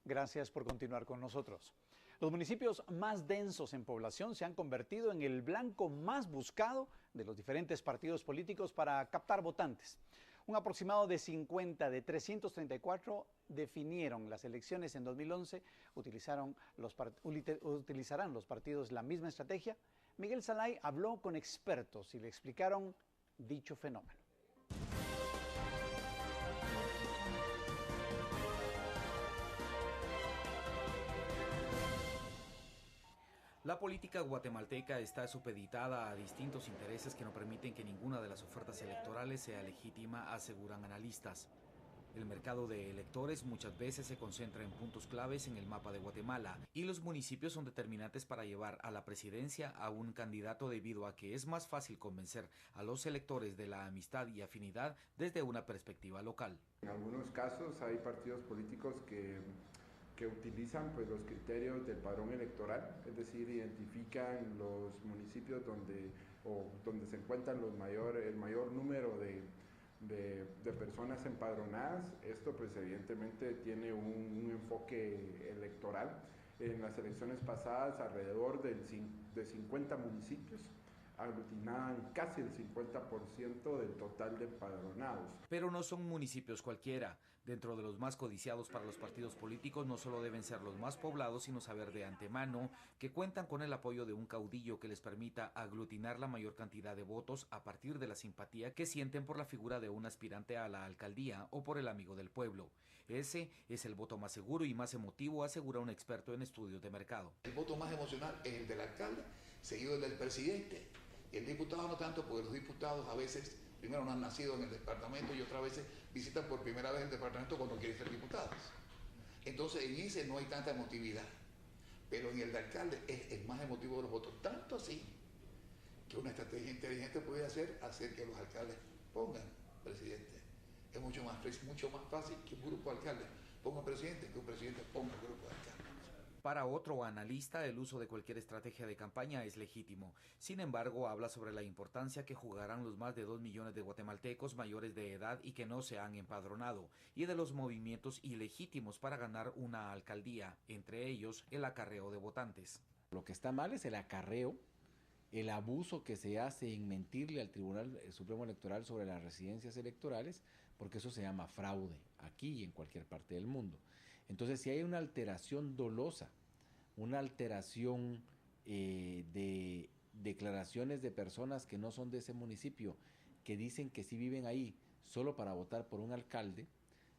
Gracias por continuar con nosotros. Los municipios más densos en población se han convertido en el blanco más buscado de los diferentes partidos políticos para captar votantes. Un aproximado de 50 de 334 definieron las elecciones en 2011. Utilizarán los partidos la misma estrategia. Miguel Salay habló con expertos y le explicaron dicho fenómeno. La política guatemalteca está supeditada a distintos intereses que no permiten que ninguna de las ofertas electorales sea legítima, aseguran analistas. El mercado de electores muchas veces se concentra en puntos claves en el mapa de Guatemala y los municipios son determinantes para llevar a la presidencia a un candidato debido a que es más fácil convencer a los electores de la amistad y afinidad desde una perspectiva local. En algunos casos hay partidos políticos que utilizan pues los criterios del padrón electoral, es decir, identifican los municipios donde se encuentran el mayor número de personas empadronadas. Esto pues evidentemente tiene un enfoque electoral. En las elecciones pasadas alrededor de 50 municipios aglutinaban casi el 50% del total de empadronados. Pero no son municipios cualquiera. Dentro de los más codiciados para los partidos políticos no solo deben ser los más poblados, sino saber de antemano que cuentan con el apoyo de un caudillo que les permita aglutinar la mayor cantidad de votos a partir de la simpatía que sienten por la figura de un aspirante a la alcaldía o por el amigo del pueblo. Ese es el voto más seguro y más emotivo, asegura un experto en estudios de mercado. El voto más emocional es el del alcalde, seguido del presidente. Y el diputado no tanto, porque los diputados a veces, primero no han nacido en el departamento y otras veces visitan por primera vez el departamento cuando quieren ser diputados. Entonces en ese no hay tanta emotividad, pero en el de alcalde es el más emotivo de los votos. Tanto así que una estrategia inteligente puede hacer que los alcaldes pongan presidente. Es mucho más fácil que un grupo de alcaldes ponga presidente que un presidente ponga un grupo de alcaldes. Para otro analista, el uso de cualquier estrategia de campaña es legítimo. Sin embargo, habla sobre la importancia que jugarán los más de 2 millones de guatemaltecos mayores de edad y que no se han empadronado, y de los movimientos ilegítimos para ganar una alcaldía, entre ellos el acarreo de votantes. Lo que está mal es el acarreo, el abuso que se hace en mentirle al Tribunal Supremo Electoral sobre las residencias electorales, porque eso se llama fraude, aquí y en cualquier parte del mundo. Entonces, si hay una alteración dolosa, una alteración de declaraciones de personas que no son de ese municipio, que dicen que sí viven ahí solo para votar por un alcalde,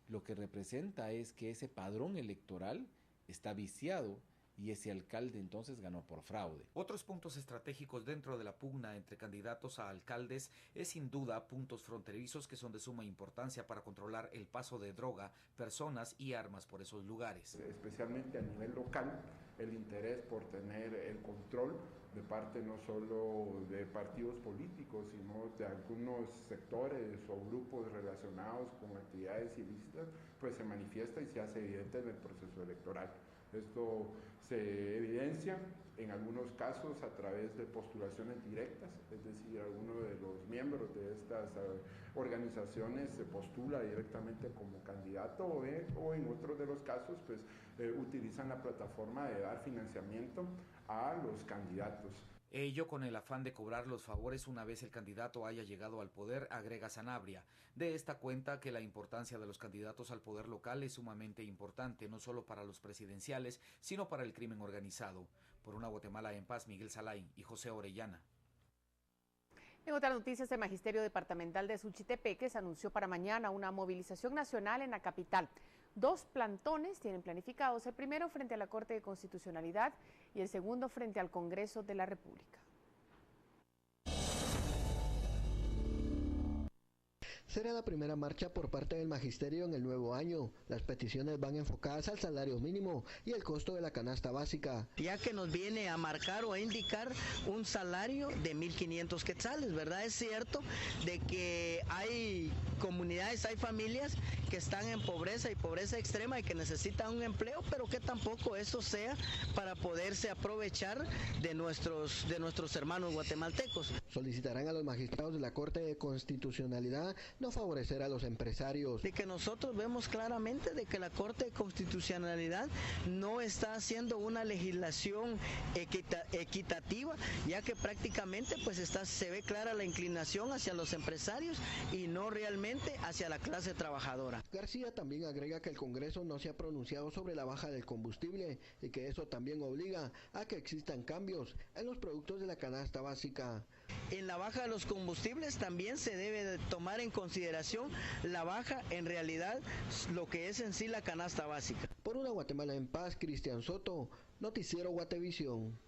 lo que representa es que ese padrón electoral está viciado y ese alcalde entonces ganó por fraude. Otros puntos estratégicos dentro de la pugna entre candidatos a alcaldes es sin duda puntos fronterizos que son de suma importancia para controlar el paso de droga, personas y armas por esos lugares. Especialmente a nivel local, el interés por tener el control de parte no solo de partidos políticos, sino de algunos sectores o grupos relacionados con actividades ilícitas, pues se manifiesta y se hace evidente en el proceso electoral. Esto se evidencia en algunos casos a través de postulaciones directas, es decir, alguno de los miembros de estas organizaciones se postula directamente como candidato o en otros de los casos pues utilizan la plataforma de dar financiamiento a los candidatos. Ello con el afán de cobrar los favores una vez el candidato haya llegado al poder, agrega Sanabria. De esta cuenta que la importancia de los candidatos al poder local es sumamente importante, no solo para los presidenciales, sino para el crimen organizado. Por una Guatemala en paz, Miguel Salay y José Orellana. En otras noticias, el Magisterio Departamental de Suchitepeques anunció para mañana una movilización nacional en la capital. 2 plantones tienen planificados, el primero frente a la Corte de Constitucionalidad y el segundo frente al Congreso de la República. Será la primera marcha por parte del Magisterio en el nuevo año. Las peticiones van enfocadas al salario mínimo y el costo de la canasta básica. Ya que nos viene a marcar o a indicar un salario de 1.500 quetzales, ¿verdad? Es cierto de que hay comunidades, hay familias que están en pobreza y pobreza extrema y que necesitan un empleo, pero que tampoco eso sea para poderse aprovechar de nuestros hermanos guatemaltecos. Solicitarán a los magistrados de la Corte de Constitucionalidad no favorecer a los empresarios. De que nosotros vemos claramente de que la Corte de Constitucionalidad no está haciendo una legislación equitativa, ya que prácticamente pues se ve clara la inclinación hacia los empresarios y no realmente hacia la clase trabajadora. García también agrega que el Congreso no se ha pronunciado sobre la baja del combustible y que eso también obliga a que existan cambios en los productos de la canasta básica. En la baja de los combustibles también se debe de tomar en consideración la baja en realidad lo que es en sí la canasta básica. Por una Guatemala en paz, Cristian Soto, Noticiero Guatevisión.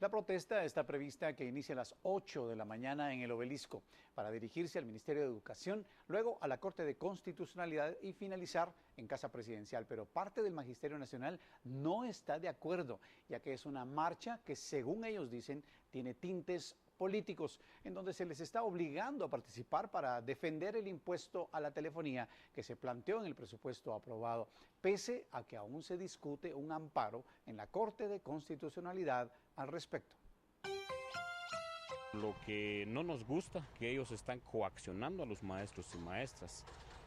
La protesta está prevista que inicie a las 8 de la mañana en el Obelisco para dirigirse al Ministerio de Educación, luego a la Corte de Constitucionalidad y finalizar en Casa Presidencial. Pero parte del Magisterio Nacional no está de acuerdo, ya que es una marcha que, según ellos dicen, tiene tintes políticos, en donde se les está obligando a participar para defender el impuesto a la telefonía que se planteó en el presupuesto aprobado, pese a que aún se discute un amparo en la Corte de Constitucionalidad al respecto. Lo que no nos gusta, que ellos están coaccionando a los maestros y maestras.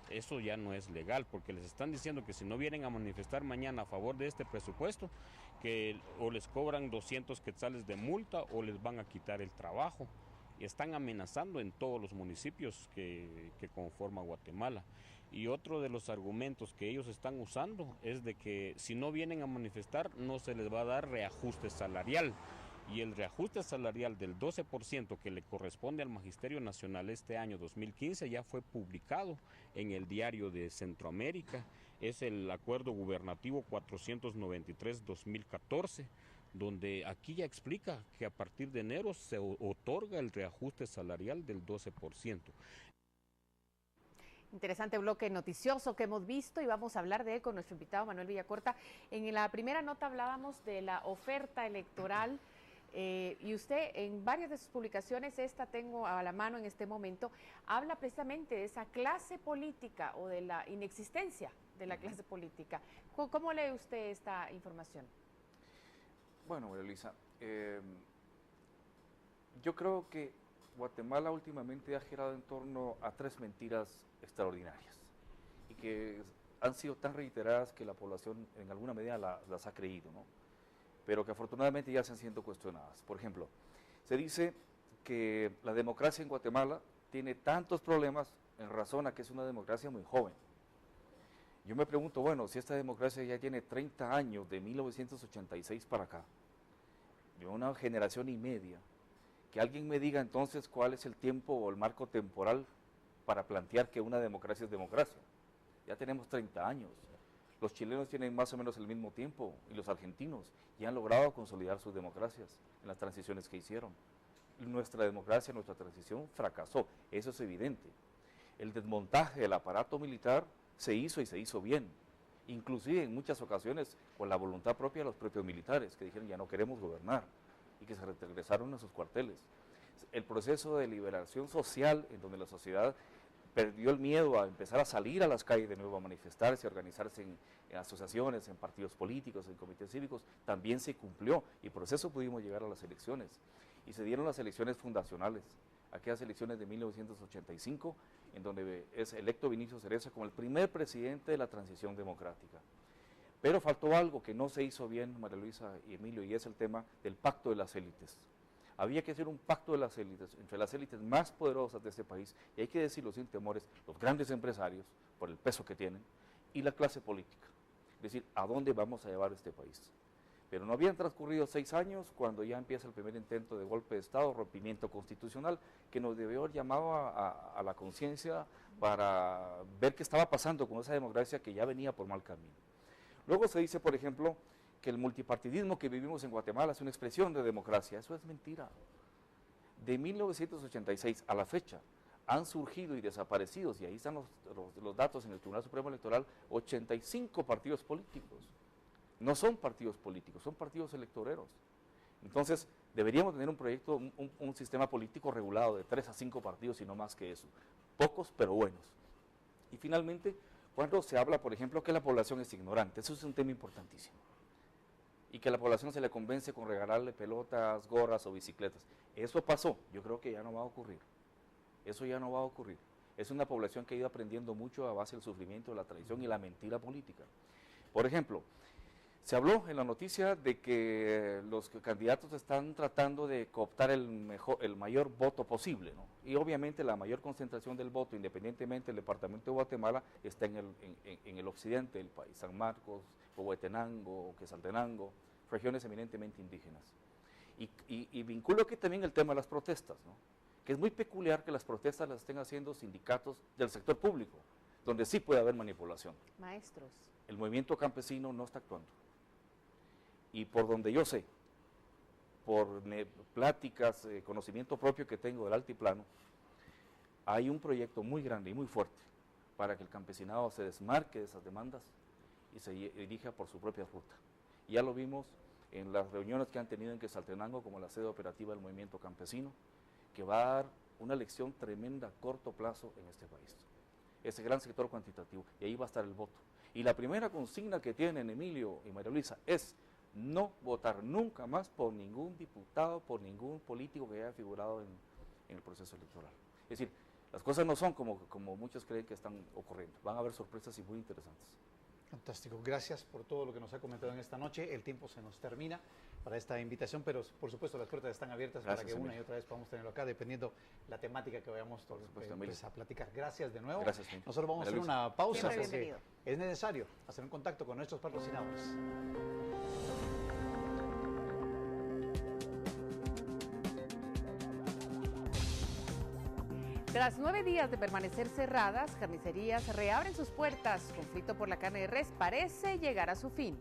Eso ya no es legal, porque les están diciendo que si no vienen a manifestar mañana a favor de este presupuesto, que o les cobran 200 quetzales de multa o les van a quitar el trabajo. Y están amenazando en todos los municipios que conforman Guatemala. Y otro de los argumentos que ellos están usando es de que si no vienen a manifestar no se les va a dar reajuste salarial. Y el reajuste salarial del 12% que le corresponde al Magisterio Nacional este año 2015 ya fue publicado en el Diario de Centroamérica. Es el Acuerdo Gubernativo 493-2014, donde aquí ya explica que a partir de enero se otorga el reajuste salarial del 12%. Interesante bloque noticioso que hemos visto y vamos a hablar de él con nuestro invitado Manuel Villacorta. En la primera nota hablábamos de la oferta electoral y usted en varias de sus publicaciones, esta tengo a la mano en este momento, habla precisamente de esa clase política o de la inexistencia de la clase política. ¿Cómo lee usted esta información? Bueno, María Luisa, yo creo que Guatemala últimamente ha girado en torno a 3 mentiras extraordinarias y que han sido tan reiteradas que la población en alguna medida las ha creído, ¿no? Pero que afortunadamente ya están siendo cuestionadas. Por ejemplo, se dice que la democracia en Guatemala tiene tantos problemas en razón a que es una democracia muy joven. Yo me pregunto, bueno, si esta democracia ya tiene 30 años, de 1986 para acá, de una generación y media, que alguien me diga entonces cuál es el tiempo o el marco temporal para plantear que una democracia es democracia. Ya tenemos 30 años. Los chilenos tienen más o menos el mismo tiempo y los argentinos y han logrado consolidar sus democracias en las transiciones que hicieron. Nuestra democracia, nuestra transición fracasó, eso es evidente. El desmontaje del aparato militar se hizo y se hizo bien, inclusive en muchas ocasiones con la voluntad propia de los propios militares que dijeron ya no queremos gobernar y que se regresaron a sus cuarteles. El proceso de liberación social en donde la sociedad perdió el miedo a empezar a salir a las calles de nuevo, a manifestarse, a organizarse en asociaciones, en partidos políticos, en comités cívicos, también se cumplió y por eso pudimos llegar a las elecciones. Y se dieron las elecciones fundacionales, aquellas elecciones de 1985, en donde es electo Vinicio Cereza como el primer presidente de la transición democrática. Pero faltó algo que no se hizo bien, María Luisa y Emilio, y es el tema del pacto de las élites. Había que hacer un pacto de las élites, entre las élites más poderosas de este país, y hay que decirlo sin temores, los grandes empresarios, por el peso que tienen, y la clase política. Es decir, ¿a dónde vamos a llevar este país? Pero no habían transcurrido 6 años cuando ya empieza el primer intento de golpe de Estado, rompimiento constitucional, que nos debió haber llamado a la conciencia para ver qué estaba pasando con esa democracia que ya venía por mal camino. Luego se dice, por ejemplo, que el multipartidismo que vivimos en Guatemala es una expresión de democracia. Eso es mentira. De 1986 a la fecha han surgido y desaparecido, y ahí están los datos en el Tribunal Supremo Electoral, 85 partidos políticos. No son partidos políticos, son partidos electoreros. Entonces, deberíamos tener un proyecto, un sistema político regulado de 3 a 5 partidos y no más que eso. Pocos, pero buenos. Y finalmente, cuando se habla, por ejemplo, que la población es ignorante. Eso es un tema importantísimo. Y que a la población se le convence con regalarle pelotas, gorras o bicicletas. Eso pasó, yo creo que ya no va a ocurrir. Eso ya no va a ocurrir. Es una población que ha ido aprendiendo mucho a base del sufrimiento, la traición y la mentira política. Por ejemplo, se habló en la noticia de que los candidatos están tratando de cooptar el mayor voto posible, ¿no? Y obviamente la mayor concentración del voto, independientemente del departamento de Guatemala, está en el occidente del país, San Marcos, Huehuetenango, Quetzaltenango, regiones eminentemente indígenas. Y vinculo aquí también el tema de las protestas, ¿no? Que es muy peculiar que las protestas las estén haciendo sindicatos del sector público, donde sí puede haber manipulación. Maestros. El movimiento campesino no está actuando. Y por donde yo sé, por pláticas, conocimiento propio que tengo del altiplano, hay un proyecto muy grande y muy fuerte para que el campesinado se desmarque de esas demandas y se dirija por su propia ruta. Ya lo vimos en las reuniones que han tenido en Quetzaltenango como la sede operativa del movimiento campesino, que va a dar una lección tremenda a corto plazo en este país. Ese gran sector cuantitativo, y ahí va a estar el voto. Y la primera consigna que tienen Emilio y María Luisa es no votar nunca más por ningún diputado, por ningún político que haya figurado en el proceso electoral. Es decir, las cosas no son como muchos creen que están ocurriendo. Van a haber sorpresas y muy interesantes. Fantástico. Gracias por todo lo que nos ha comentado en esta noche. El tiempo se nos termina para esta invitación, pero por supuesto las puertas están abiertas. Gracias, para que una y otra vez podamos tenerlo acá, dependiendo la temática que vayamos a platicar. Gracias de nuevo. Gracias, nosotros vamos a hacer una pausa porque es necesario hacer un contacto con nuestros patrocinadores. Tras 9 días de permanecer cerradas, carnicerías reabren sus puertas. Conflicto por la carne de res parece llegar a su fin.